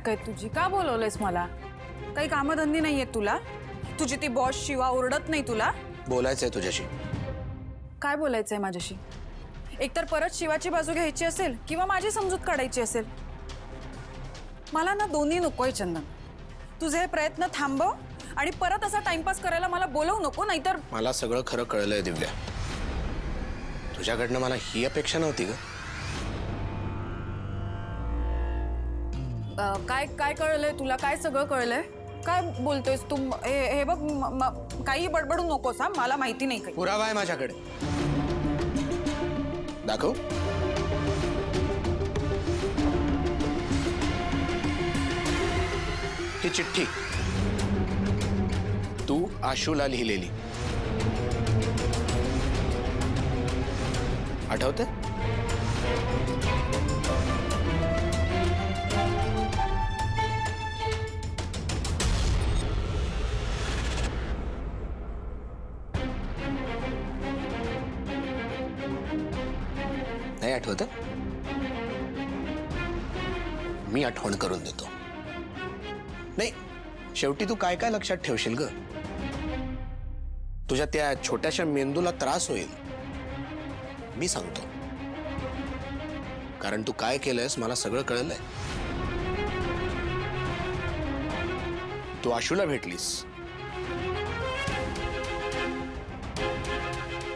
नाटक आहे तुझी? का बोलवलंयस मला? काही कामधंदी नाहीये तुला? तुझी ती बॉस शिवा ओरडत नाही तुला? बोलायचंय तुझ्याशी. काय बोलायचंय माझ्याशी? एकतर परत शिवाची बाजू घ्यायची असेल किंवा माझी समजूत काढायची असेल. मला ना दोन्ही नकोय चंदन. तुझे हे प्रयत्न थांबव आणि परत असा टाइमपास करायला मला बोलवू नको, नाहीतर मला सगळं खरं कळलंय दिव्या. तुझ्याकडनं मला ही अपेक्षा नव्हती ग. काय काय कळलंय तुला? काय सगळं कळलंय? काय बोलतोयस तू? हे बघ, काही बडबडू नकोस हा. मला माहिती नाही काही. पुरावा आहे माझ्याकडे. दाखव. ही चिठ्ठी तू आशूला लिहिलेली. आठवते? नाही आठवत? मी आठवण करून देतो. नाही, शेवटी तू काय काय लक्षात ठेवशील ग? तुझ्या त्या छोट्याशा मेंदूला त्रास होईल. मी सांगतो, कारण तू काय केलंयस मला सगळं कळलंय. तू आशूला भेटलीस,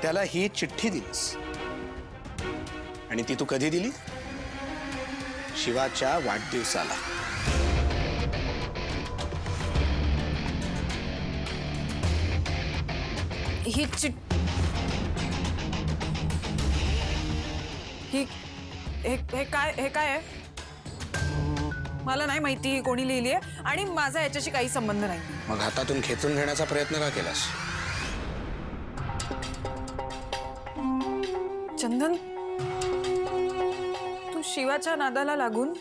त्याला ही चिठ्ठी दिलीस आणि ती तू कधी दिली? शिवाच्या वाढदिवसाला. ही हे काय आहे? मला नाही माहिती कोणी लिहिली आहे आणि माझा याच्याशी काही संबंध नाही. मग हातातून खेचून घेण्याचा प्रयत्न का केलास? चंदन, तू शिवाच्या नादाला लागून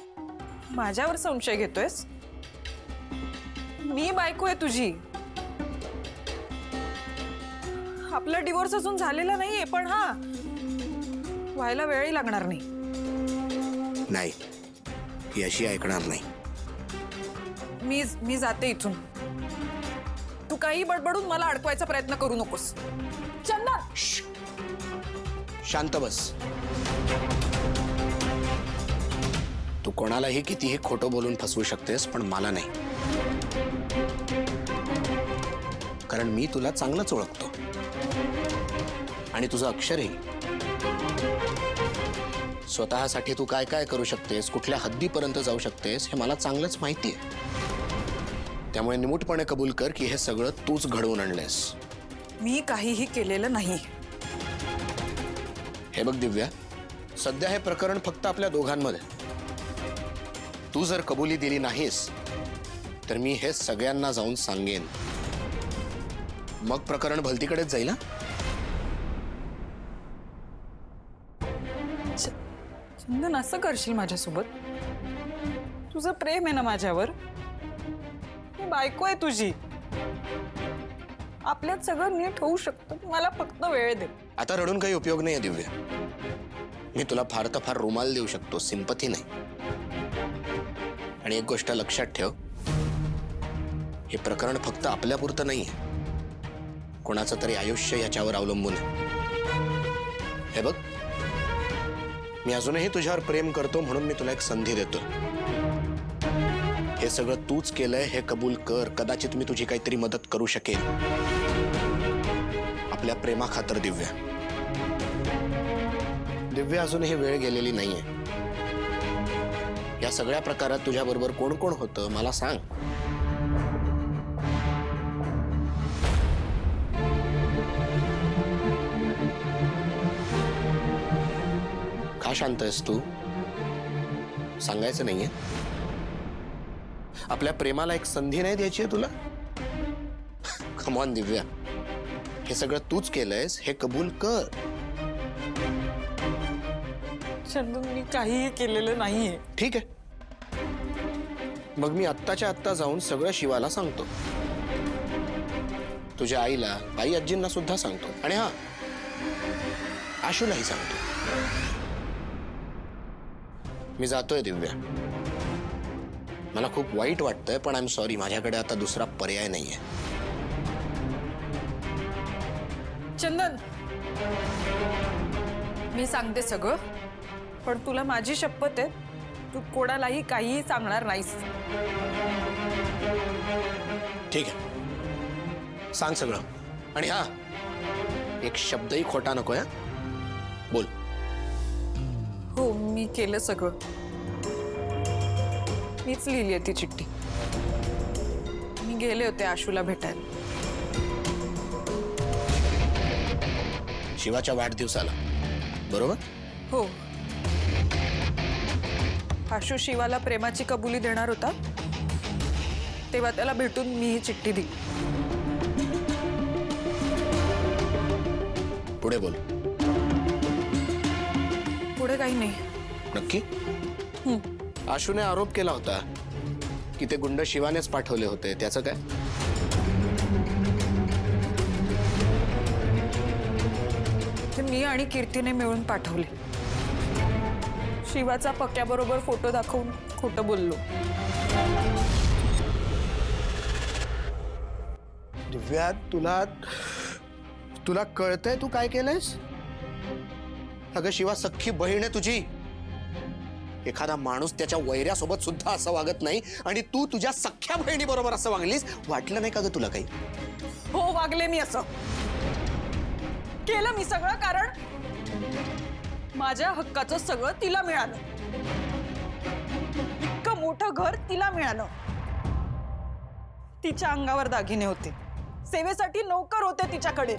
माझ्यावर संशय घेतोयस? मी बायको आहे तुझी. आपला डिवोर्स अजून झालेला नाहीये, पण हा व्हायला वेळही लागणार नाही. नाही, ही अशी ऐकणार नाही. मी जाते इथून. तू काही बडबडून मला अडकवायचा प्रयत्न करू नकोस. चंदन, शांत बस. तू कोणालाही कितीही खोटं बोलून फसवू शकतेस, पण मला नाही. कारण मी तुला चांगलंच ओळखतो आणि तुझं अक्षरही. स्वतःसाठी तू काय काय करू शकतेस, कुठल्या हद्दीपर्यंत जाऊ शकतेस हे मला चांगलंच माहिती आहे. त्यामुळे निमूटपणे कबूल कर की हे सगळं तूच घडवून आणलेस. मी काहीही केलेलं नाही. हे बघ दिव्या, सध्या हे प्रकरण फक्त आपल्या दोघांमध्ये. तू जर कबुली दिली नाहीस तर मी हे सगळ्यांना जाऊन सांगेन. मग प्रकरण भलतीकडेच जाईल. ना चंदन, असं करशील माझ्यासोबत? तुझं प्रेम आहे ना माझ्यावर? मी बायको आहे तुझी. आपल्यात सगळं नीट होऊ शकतं. मला फक्त वेळ दे. आता रडून काही उपयोग नाही दिव्या. मी तुला फार तर फार रुमाल देऊ शकतो, सिंपथी नाही. आणि एक गोष्ट लक्षात ठेव, हे प्रकरण फक्त आपल्यापुरतं नाहीये. कोणाचं तरी आयुष्य याच्यावर अवलंबून आहे. हे बघ, मी अजूनही तुझ्यावर प्रेम करतो म्हणून मी तुला एक संधी देतो. हे सगळं तूच केलंय हे कबूल कर. कदाचित मी तुझी काहीतरी मदत करू शकेन आपल्या प्रेमाखातर. दिव्या, दिव्या, अजूनही वेळ गेलेली नाहीये. या सगळ्या प्रकारात तुझ्याबरोबर कोण कोण होतं मला सांग. का शांत आहेस तू? सांगायचं नाहीये? आपल्या प्रेमाला एक संधी नाही द्यायची आहे तुला? कम ऑन दिव्या, हे सगळं तूच केलंयस हे कबूल कर. चंदन, मी काहीही केलेलं नाहीये. ठीक आहे, मग मी आत्ताच्या आत्ता जाऊन सगळं शिवाला सांगतो. तुझ्या आईला, आई आजींना सुद्धा सांगतो. आणि हा, आशूलाही सांगतो. मी जातोय दिव्या. मला खूप वाईट वाटतंय, पण आय एम सॉरी, माझ्याकडे आता दुसरा पर्याय नाहीये. चंदन, मी सांगते सगळं, पण तुला माझी शपथ आहे, तू कोणालाही काहीही सांगणार नाहीस. ठीक आहे, सांग सगळं. आणि हा, एक शब्दही खोटा नको. या बोल. हो, मी केलं सगळं. मीच लिहिली आहे ती चिठ्ठी. मी गेले होते आशूला भेटायला. शिवाच्या वाढदिवसाला, बरोबर? हो. आशू शिवाला प्रेमाची कबुली देणार होता, तेव्हा त्याला भेटून मी ही चिठ्ठी दिली. पुढे बोल. पुढे काही नाही. नक्की? आशूने आरोप केला होता की ते गुंड शिवानेच पाठवले होते, त्याचं काय? ते मी आणि कीर्तीने मिळून पाठवले. शिवाचा पक्याबरोबर फोटो दाखवून खोटं बोललो. दिव्या, तुला कळतंय तू काय केलंयस? अगं शिवा सख्खी बहीण आहे तुझी. एखादा माणूस त्याच्या वैऱ्यासोबत सुद्धा असं वागत नाही, आणि तू तुझ्या सख्ख्या बहिणी बरोबर असं वागलीस. वाटलं नाही का ग तुला काही? हो, वागले मी असं. केलं मी सगळं, कारण माझ्या हक्काचं सगळं तिला मिळालं. इतकं मोठं घर तिला मिळालं. तिच्या अंगावर दागिने होते, सेवेसाठी नौकर होते तिच्याकडे.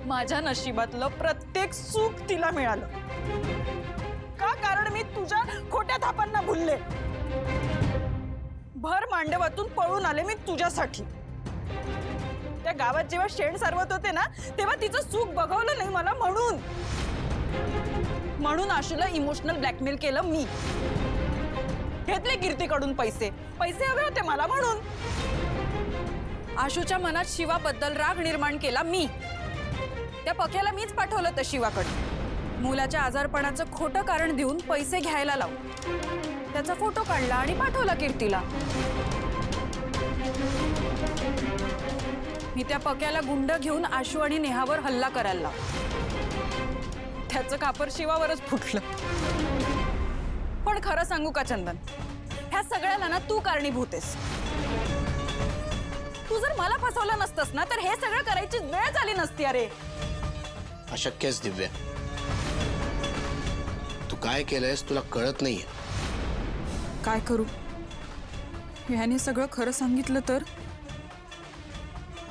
माझ्या नशिबातलं प्रत्येक सुख तिला मिळालं. का? कारण मी तुझ्या खोट्या थापांना भुलले. भर मांडवातून पळून आले मी तुझ्यासाठी. त्या गावात जेव्हा शेण सारवत होते ना, तेव्हा तिचं सुख बघवलं नाही मला, म्हणून आशूला इमोशनल ब्लॅकमेल केलं मी. घेतले कीर्तीकडून पैसे हवे होते मला, म्हणून आशूच्या मनात शिवाबद्दल राग निर्माण केला मी. त्या पक्याला मीच पाठवलं तर शिवाकडे. मुलाच्या आजारपणाचं खोटं कारण देऊन पैसे घ्यायला लावून त्याचा फोटो काढला आणि पाठवला कीर्तीला. मी त्या पक्याला गुंड घेऊन आशू आणि नेहावर हल्ला करायला लावला. त्याचं कापर शिवावरच फुटलं. पण खरं सांगू का चंदन, ह्या सगळ्याला ना तू कारणीभूत आहेस. तू जर मला फसवलं नसतस ना, तर हे सगळं करायची वेळ झाली नसती. अरे अशक्यच दिव्या. तू काय केलंयस तुला कळत नाहीये. काय करू? ह्याने सगळं खरं सांगितलं तर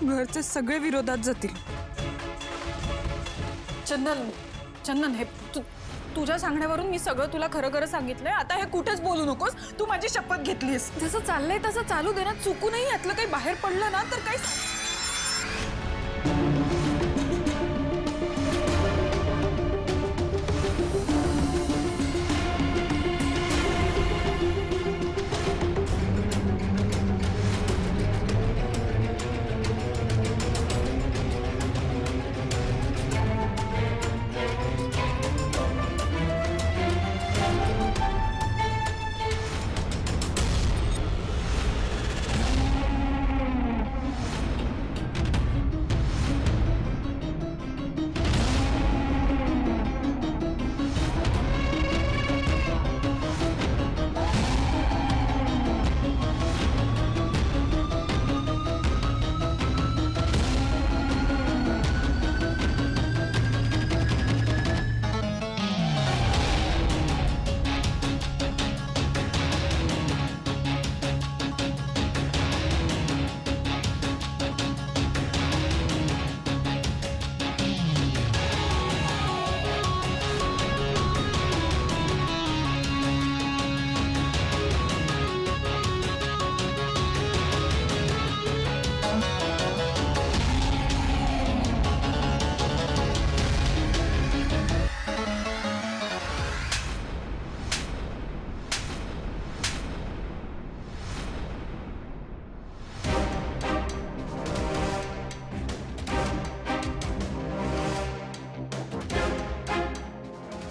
घरचे सगळे विरोधात जातील. चंदन, हे तुझ्या सांगण्यावरून मी सगळं तुला खरं खरं सांगितलंय. आता हे कुठेच बोलू नकोस. तू माझी शपथ घेतलीस. जसं चाललंय तसं चालू दे ना. चुकूनही यातलं काही बाहेर पडलं ना तर काही.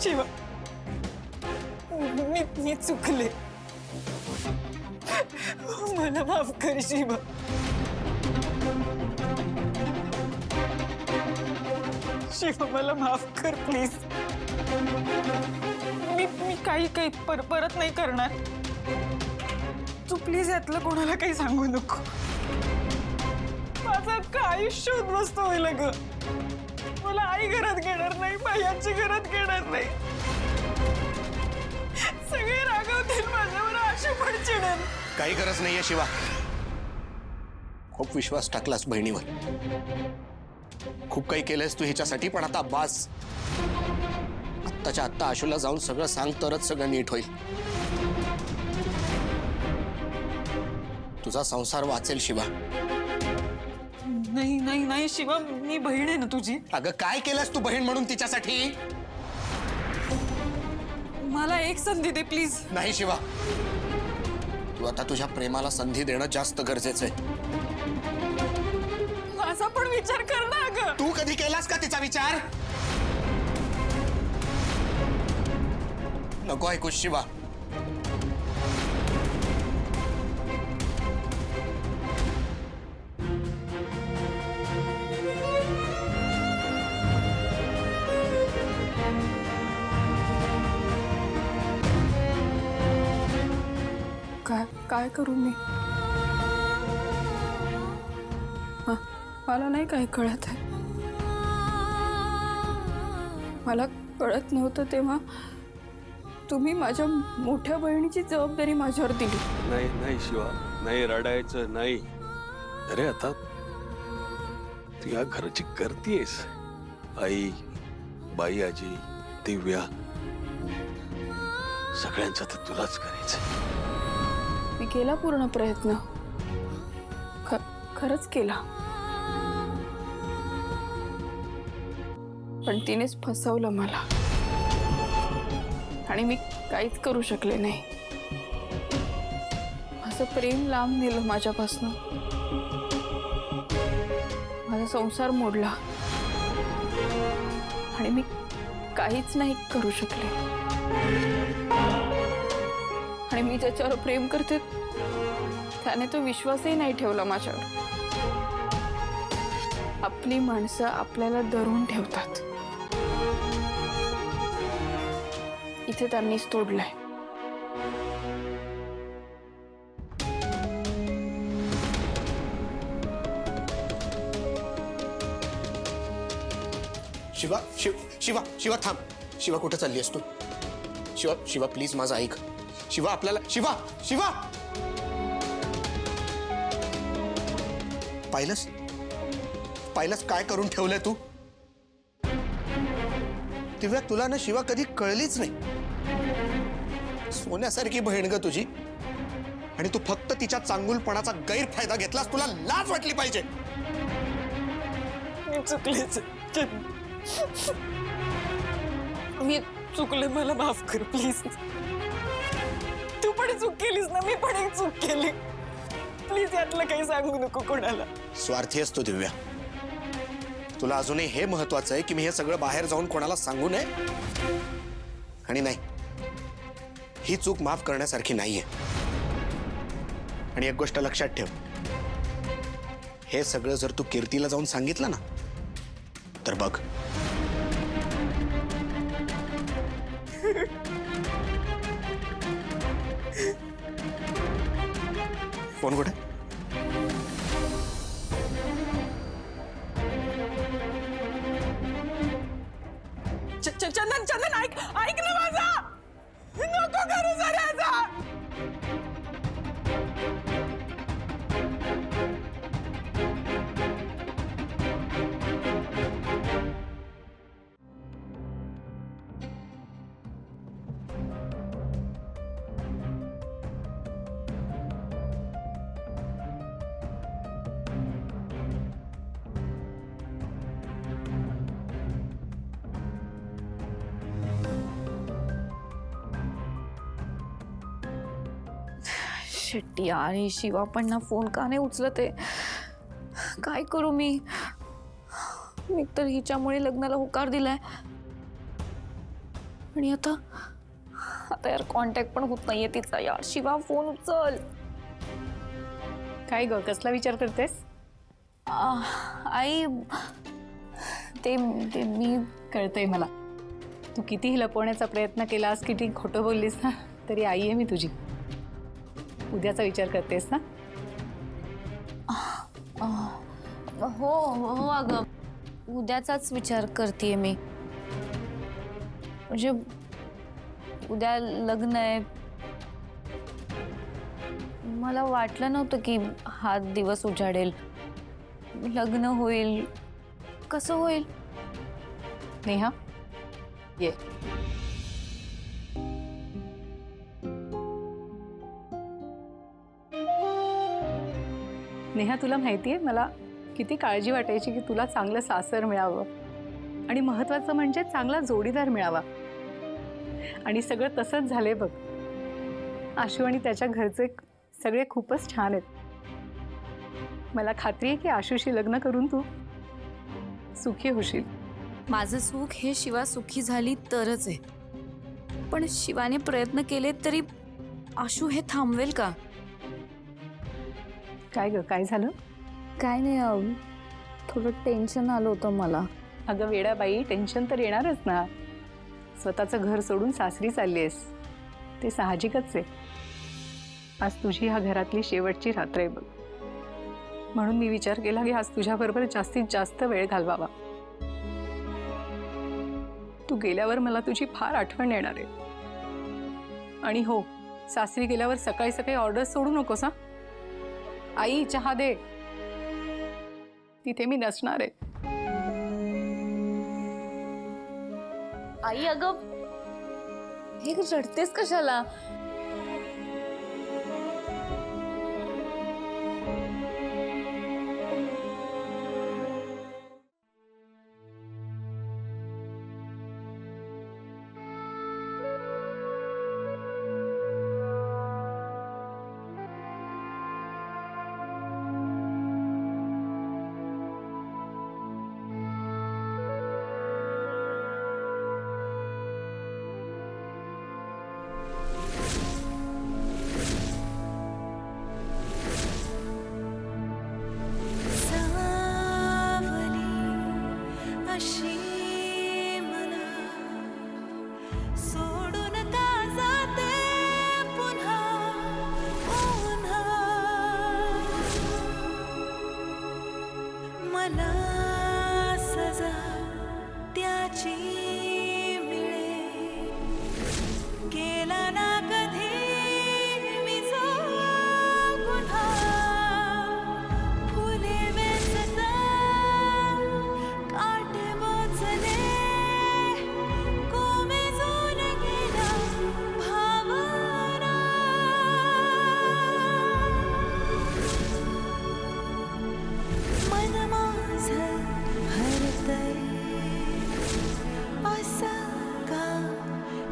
शिवा, मी मी चुकले, मला माफ कर शिवा. शिवा मला माफ कर प्लीज. मी काही परत नाही करणार. तू प्लीज यातलं कोणाला काही सांगू नको. माझं अख्खं आयुष्य उद्ध्वस्त होईल ग. मला आई घरात घेणार नाही, बायांची घरात घेणार नाही. सगळे रागवतील माझ्यावर, आशू पण चिडेल. काही गरज नाहीये शिवा. खूप विश्वास टाकलास बहिणीवर, खूप काही केलंयस तू हिच्यासाठी, पण आता बास. आत्ताच्या आत्ता आशूला जाऊन सगळं सांग, तरच सगळं नीट होईल. तुझा संसार वाचेल शिवा. नाही नाही नाही शिवा, मी बहीण आहे ना तुझी. अगं काय केलंस तू बहीण म्हणून तिच्यासाठी? मला एक संधी दे प्लीज. नाही शिवा, तू आता तुझ्या प्रेमाला संधी देणं जास्त गरजेचं आहे. माझा पण विचार कर ना ग. तू कधी केलास का तिचा विचार? नको ऐकू शिवा. काय करू मी? मला नाही काही कळत आहे. मला कळत नव्हतं तेव्हा तुम्ही माझ्या मोठ्या बहिणीची जबाबदारी माझ्यावर दिली. नाही नाही शिवा, नाही रडायचं नाही. अरे आता तू या घराची करतीयस. आई, बाई, आजी, दिव्या, सगळ्यांचं तर तुलाच करायचं. मी केला पूर्ण प्रयत्न, खरंच केला, पण तिनेच फसवलं मला आणि मी काहीच करू शकले नाही. माझं प्रेम लांब नेलं माझ्यापासून, माझा संसार मोडला आणि मी काहीच नाही करू शकले. आणि मी ज्याच्यावर प्रेम करते त्याने तो विश्वासही नाही ठेवला माझ्यावर. आपली माणसं आपल्याला धरून ठेवतात, इथे त्यांनीच तोडलंय. शिवा शिवा शिवा थांब. शिवा कुठे चालली आहेस तू? शिवा शिवा प्लीज माझं ऐक. शिवा आपल्याला शिवा शिवा पाहिलंस पाहिलंस काय करून ठेवलंय तू? दिव्या तुला ना शिवा कधी कळलीच नाही. सोन्यासारखी बहीण ग तुझी, आणि तू फक्त तिच्या चांगुलपणाचा गैरफायदा घेतलास. तुला लाज वाटली पाहिजे. मी चुकलेच, मी चुकले, मला माफ कर प्लीज. तू पण चूक केलीस ना, मी पण एक चूक केली. प्लीज यातलं काही सांगू नको कोणाला. स्वार्थी असतो दिव्या. तुला अजूनही हे महत्वाचं आहे की मी हे सगळं बाहेर जाऊन कोणाला सांगू नये. आणि नाही, ही चूक माफ करण्यासारखी नाहीये. आणि एक गोष्ट लक्षात ठेव, हे सगळं जर तू कीर्तीला जाऊन सांगितलं ना, तर बघ फोन कुठे? चंदन चंदन ऐक ऐक ना माझा. नको करू जरा. शेट्टी आणि शिवा पण ना फोन का नाही उचलत आहे? काय करू मी? मी तर हिच्यामुळे लग्नाला होकार दिलाय आणि आता आता यार कॉन्टॅक्ट पण होत नाहीये तिचा. यार शिवा फोन उचल. काय ग, कसला विचार करतेस? आई ते ते मी कळतंय मला. तू कितीही लपवण्याचा प्रयत्न केलास, किती खोटं बोललीस ना, तरी आई आहे मी तुझी. उद्याचा विचार करतेस ना? हो हो अगं, उद्याचाच विचार करतेय मी. म्हणजे उद्या लग्न आहे. मला वाटलं नव्हतं की हा दिवस उजाडेल, लग्न होईल. कसं होईल? नेहा ये. नेहा, तुला माहितीये मला किती काळजी वाटायची की तुला चांगलं सासर मिळावं, आणि महत्वाचं म्हणजे चांगला जोडीदार मिळावा. आणि सगळं तसंच झालंय बघ. आशू आणि त्याच्या घरचे सगळे खूपच छान आहेत. मला खात्री आहे की आशूशी लग्न करून तू सुखी होशील. माझं सुख हे शिवा सुखी झाली तरच आहे. पण शिवाने प्रयत्न केले तरी आशू हे थांबवेल का? काय ग, काय झालं? काय नाही, थोडं टेन्शन आलं होतं मला. अगं वेडाबाई, टेन्शन तर येणारच ना. स्वतःचं घर सोडून सासरी चाललीयस, ते साहजिकच आहे. आज तुझी ह्या घरातली शेवटची रात्र आहे बघ. म्हणून मी विचार केला की आज तुझ्याबरोबर जास्तीत जास्त वेळ घालवावा. तू गेल्यावर मला तुझी फार आठवण येणार आहे. आणि हो, सासरी गेल्यावर सकाळी सकाळी ऑर्डर सोडू नकोस हा. आई चहा दे, तिथे मी नसणार आहे. आई अगं, हे रडतेस कशाला?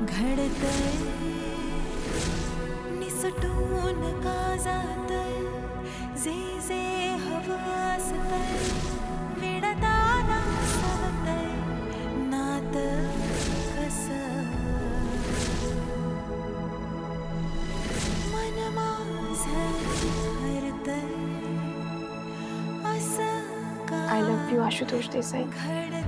घडतय निसटून का जातय, जे जे हवं असतंय विडताना सवतय नात कसं. मन माझं हरतय असं का. I love you, Ashutosh Desai. घडतय